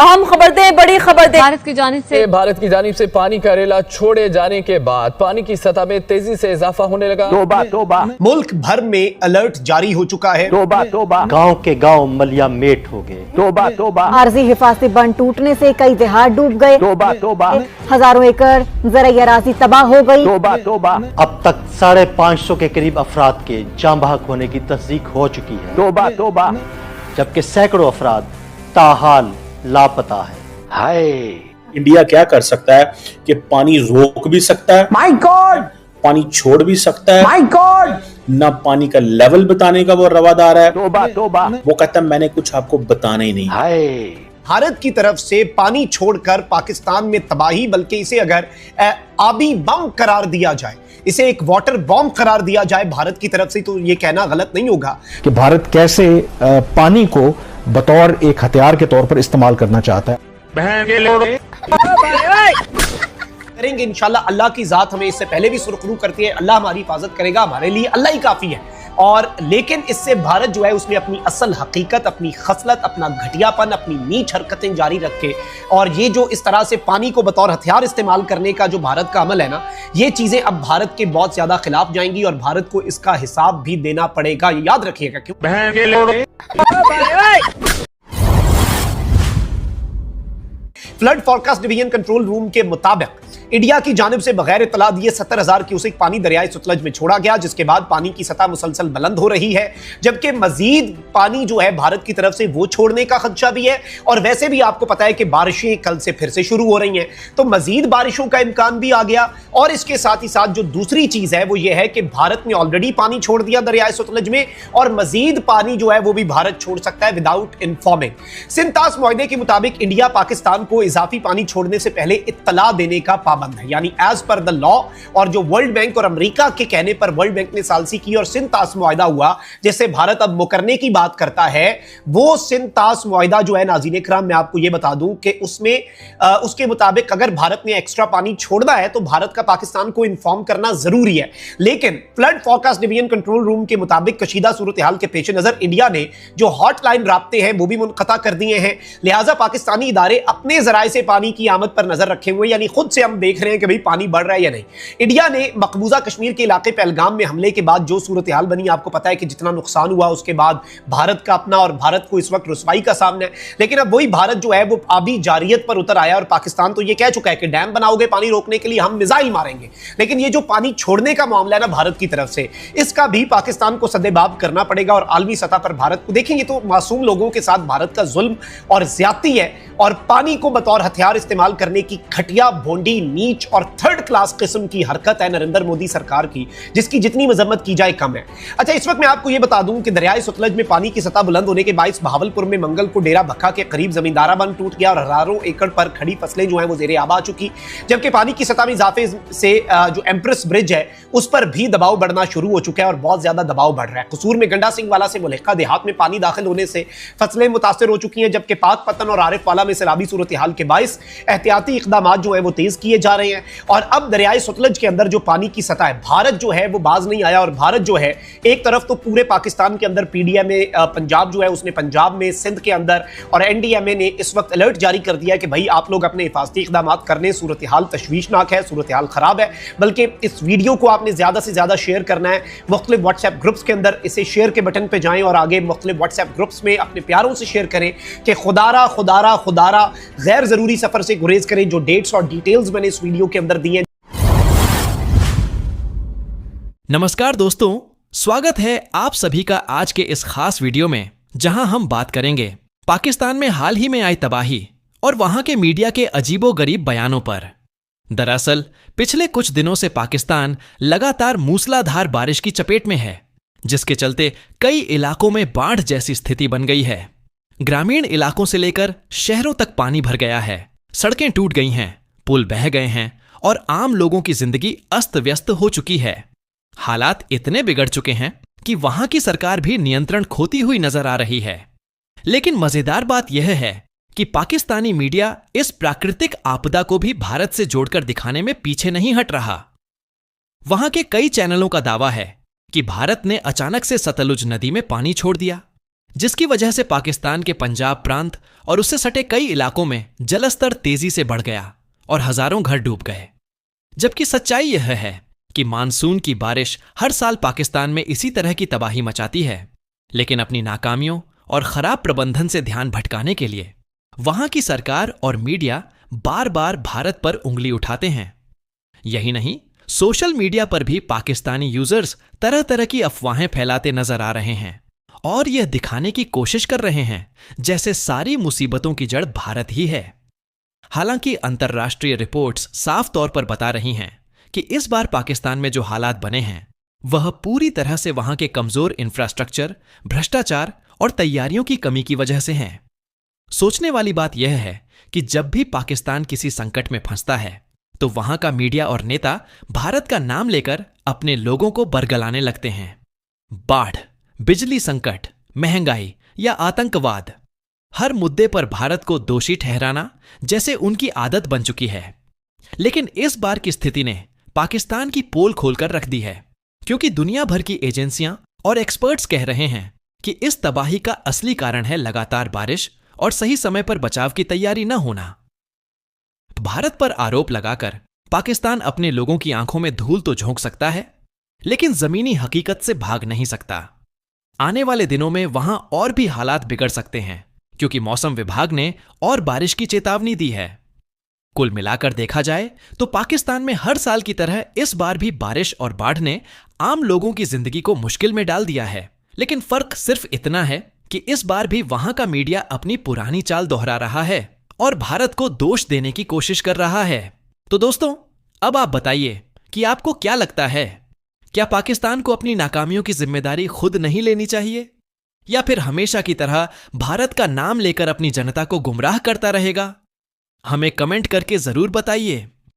अहम खबर दें, बड़ी खबर दें। भारत की जानिब से पानी का रेला छोड़े जाने के बाद पानी की सतह में तेजी से इजाफा होने लगा। तोबा तोबा, मुल्क भर में अलर्ट जारी हो चुका है। तोबा तोबा, गांव के गांव मलिया मेट हो गए। तोबा तोबा, आरजी हिफाजती बंद टूटने से कई देहात डूब गए। तोबा तोबा, हजारों एकड़ ज़राई अराज़ी तबाह हो गई। तोबा तोबा, अब तक 550 के करीब अफराद के जाँ बहक होने की तस्दीक हो चुकी है। तोबा तोबा, जबकि सैकड़ों अफराद ताहाल लापता है। हाय, इंडिया क्या कर सकता है कि पानी रोक भी सकता है, माय गॉड, पानी छोड़ भी सकता है, माय गॉड, ना पानी का लेवल बताने का वो रवादार है। तोबा तोबा, वो कहता है मैंने कुछ आपको बताना ही नहीं। हाय, भारत की तरफ से पानी छोड़कर पाकिस्तान में तबाही, बल्कि इसे अगर आबी बम करार दिया जाए, इसे एक वाटर बॉम्ब करार दिया जाए भारत की तरफ से, तो ये कहना गलत नहीं होगा कि भारत कैसे पानी को बतौर एक हथियार के तौर पर इस्तेमाल करना चाहता है। करेंगे इंशाल्लाह। अल्लाह की जात हमें इससे पहले भी सुरखरू करती है। अल्लाह हमारी हिफाजत करेगा, हमारे लिए अल्लाह ही काफी है। और लेकिन इससे भारत जो है उसने अपनी असल हकीकत, अपनी खसलत, अपना घटियापन, अपनी नीच हरकतें जारी रखे, और ये जो इस तरह से पानी को बतौर हथियार इस्तेमाल करने का जो भारत का अमल है ना, ये चीजें अब भारत के बहुत ज्यादा खिलाफ जाएंगी और भारत को इसका हिसाब भी देना पड़ेगा। ये याद रखिएगा। क्यों? Flood forecast division control room के मुताबिक इंडिया की जानिब से बगैर इतला दिए 70,000 क्यूसेक पानी दरियाई सतलज में छोड़ा गया, जिसके बाद पानी की सतह मुसलसल बुलंद हो रही है, जबकि मजीद पानी जो है भारत की तरफ से वो छोड़ने का खदशा भी है। और वैसे भी आपको पता है कि बारिशें कल से फिर से शुरू हो रही हैं, तो मजीद बारिशों का इम्कान भी आ गया। और इसके साथ ही साथ जो दूसरी चीज है वो ये है कि भारत ने ऑलरेडी पानी छोड़ दिया दरियाई सतलज में, और मजीद पानी जो है वो भी भारत छोड़ सकता है विदाउट इन्फॉर्मिंग। सिंतास मुआहदे के मुताबिक इंडिया पाकिस्तान को इजाफी पानी छोड़ने से पहले इत्तला देने का पाबंद है, यानी एज पर द लॉ। और जो वर्ल्ड बैंक और अमेरिका के कहने पर वर्ल्ड बैंक ने सालसी की और सिंतास मुआहदा हुआ, जिससे भारत अब मुकरने की बात करता है, वो सिंतास मुआहदा जो है नाज़रीन इकराम, मैं आपको ये बता दूं कि उसमें उसके मुताबिक अगर भारत ने एक्स्ट्रा पानी छोड़ना है तो भारत का पाकिस्तान को इन्फॉर्म करना जरूरी है। लेकिन flood forecast division control room के मुताबिक कशीदा सूरत हाल के पेश नजर इंडिया ने जो हॉटलाइन राब्ते हैं वो भी मुनक़ता कर दिए हैं, लिहाजा पाकिस्तानी इदारे अपने जराए से पानी की आमद पर नजर रखे हुए, यानी खुद से हम देख रहे हैं कि भाई पानी बढ़ रहा है या नहीं। इंडिया ने मकबूजा कश्मीर के इलाके पहलगाम में हमले के बाद जो सूरत हाल बनी, आपको पता है कि जितना नुकसान हुआ, उसके बाद भारत का अपना, और भारत को इस वक्त रुसवाई का सामना है। लेकिन अब वही भारत जो है वो आबी जारियत पर उतर आया, और पाकिस्तान तो ये कह चुका है कि डैम बनाओगे पानी रोकने के लिए, हम मिसाइल मारेंगे। लेकिन ये जो पानी छोड़ने का मामला है ना भारत की तरफ से, इसका भी पाकिस्तान को सदेबाब करना पड़ेगा। और आलमी सतह पर भारत को देखेंगे तो मासूम लोगों के साथ भारत का जुल्म और ज्यादती है, और पानी को बतौर हथियार इस्तेमाल करने की घटिया, भोंडी, नीच और थर्ड क्लास किस्म की हरकत है नरेंद्र मोदी सरकार की, जिसकी जितनी मजम्मत की जाए कम है। अच्छा, इस वक्त मैं आपको यह बता दूं कि दरियाई सतलज में पानी की सतह बुलंद होने के बायस बहावलपुर में मंगल को डेरा भक्खा के करीब जमींदारा बंद टूट गया और हजारों एकड़ पर खड़ी फसलें जो हैं वो जेरे आब आ चुकी, जबकि पानी की सतह में इजाफे से जो एम्प्रेस ब्रिज है उस पर भी दबाव बढ़ना शुरू हो चुका है, और बहुत ज्यादा दबाव बढ़ रहा है। कसूर में गंडा सिंह वाला से मुल्का देहात में पानी दाखिल होने से फसलें मुतासर हो चुकी हैं, जबकि पाक पतन और आरिफ वाला में सैलाबी सूरत हाल के बायस एहतियाती इकदाम जो है वो तेज किए जा रहे हैं। और अब दरियाई सतलज के अंदर जो पानी की सतह है, भारत जो है वो बाज नहीं आया, और भारत जो है एक तरफ तो पूरे पाकिस्तान के अंदर पीडीएमए पंजाब जो है उसने पंजाब में, सिंध के अंदर, और एनडीएमए ने इस वक्त अलर्ट जारी कर दिया है कि भाई आप लोग अपने हिफाजती इकदाम करने, सूरत हाल तशवीशनाक है, सूरत हाल खराब है। बल्कि इस वीडियो को आपने ज्यादा से ज्यादा शेयर करना है, मुख्तलिफ व्हाट्सएप ग्रुप्स के अंदर इसे शेयर के बटन पर जाएं और आगे मुख्तलिफ व्हाट्सएप ग्रुप्स में अपने प्यारों से शेयर करें कि खुदारा खुदारा खुदारा गैर जरूरी सफर से गुरेज करें। जो डेट्स और डिटेल्स मैंने इस वीडियो के अंदर दी हैं। नमस्कार दोस्तों, स्वागत है आप सभी का आज के इस खास वीडियो में, जहां हम बात करेंगे पाकिस्तान में हाल ही में आई तबाही और वहां के मीडिया के अजीबोगरीब बयानों पर। दरअसल पिछले कुछ दिनों से पाकिस्तान लगातार मूसलाधार बारिश की चपेट में है, जिसके चलते कई इलाकों में बाढ़ जैसी स्थिति बन गई है। ग्रामीण इलाकों से लेकर शहरों तक पानी भर गया है, सड़कें टूट गई हैं, पुल बह गए हैं और आम लोगों की जिंदगी अस्त व्यस्त हो चुकी है। हालात इतने बिगड़ चुके हैं कि वहां की सरकार भी नियंत्रण खोती हुई नजर आ रही है। लेकिन मजेदार बात यह है कि पाकिस्तानी मीडिया इस प्राकृतिक आपदा को भी भारत से जोड़कर दिखाने में पीछे नहीं हट रहा। वहां के कई चैनलों का दावा है कि भारत ने अचानक से सतलुज नदी में पानी छोड़ दिया, जिसकी वजह से पाकिस्तान के पंजाब प्रांत और उससे सटे कई इलाकों में जलस्तर तेजी से बढ़ गया और हजारों घर डूब गए। जबकि सच्चाई यह है कि मानसून की बारिश हर साल पाकिस्तान में इसी तरह की तबाही मचाती है, लेकिन अपनी नाकामियों और खराब प्रबंधन से ध्यान भटकाने के लिए वहां की सरकार और मीडिया बार बार भारत पर उंगली उठाते हैं। यही नहीं, सोशल मीडिया पर भी पाकिस्तानी यूजर्स तरह तरह की अफवाहें फैलाते नजर आ रहे हैं और यह दिखाने की कोशिश कर रहे हैं जैसे सारी मुसीबतों की जड़ भारत ही है। हालांकि अंतर्राष्ट्रीय रिपोर्ट्स साफ तौर पर बता रही हैं कि इस बार पाकिस्तान में जो हालात बने हैं वह पूरी तरह से वहां के कमजोर इंफ्रास्ट्रक्चर, भ्रष्टाचार और तैयारियों की कमी की वजह से हैं। सोचने वाली बात यह है कि जब भी पाकिस्तान किसी संकट में फंसता है तो वहां का मीडिया और नेता भारत का नाम लेकर अपने लोगों को बरगलाने लगते हैं। बाढ़, बिजली संकट, महंगाई या आतंकवाद, हर मुद्दे पर भारत को दोषी ठहराना जैसे उनकी आदत बन चुकी है। लेकिन इस बार की स्थिति ने पाकिस्तान की पोल खोलकर रख दी है, क्योंकि दुनिया भर की एजेंसियां और एक्सपर्ट्स कह रहे हैं कि इस तबाही का असली कारण है लगातार बारिश और सही समय पर बचाव की तैयारी न होना। भारत पर आरोप लगाकर पाकिस्तान अपने लोगों की आंखों में धूल तो झोंक सकता है, लेकिन जमीनी हकीकत से भाग नहीं सकता। आने वाले दिनों में वहां और भी हालात बिगड़ सकते हैं, क्योंकि मौसम विभाग ने और बारिश की चेतावनी दी है। कुल मिलाकर देखा जाए तो पाकिस्तान में हर साल की तरह इस बार भी बारिश और बाढ़ ने आम लोगों की जिंदगी को मुश्किल में डाल दिया है। लेकिन फर्क सिर्फ इतना है कि इस बार भी वहां का मीडिया अपनी पुरानी चाल दोहरा रहा है और भारत को दोष देने की कोशिश कर रहा है। तो दोस्तों, अब आप बताइए कि आपको क्या लगता है, क्या पाकिस्तान को अपनी नाकामियों की जिम्मेदारी खुद नहीं लेनी चाहिए, या फिर हमेशा की तरह भारत का नाम लेकर अपनी जनता को गुमराह करता रहेगा? हमें कमेंट करके जरूर बताइए।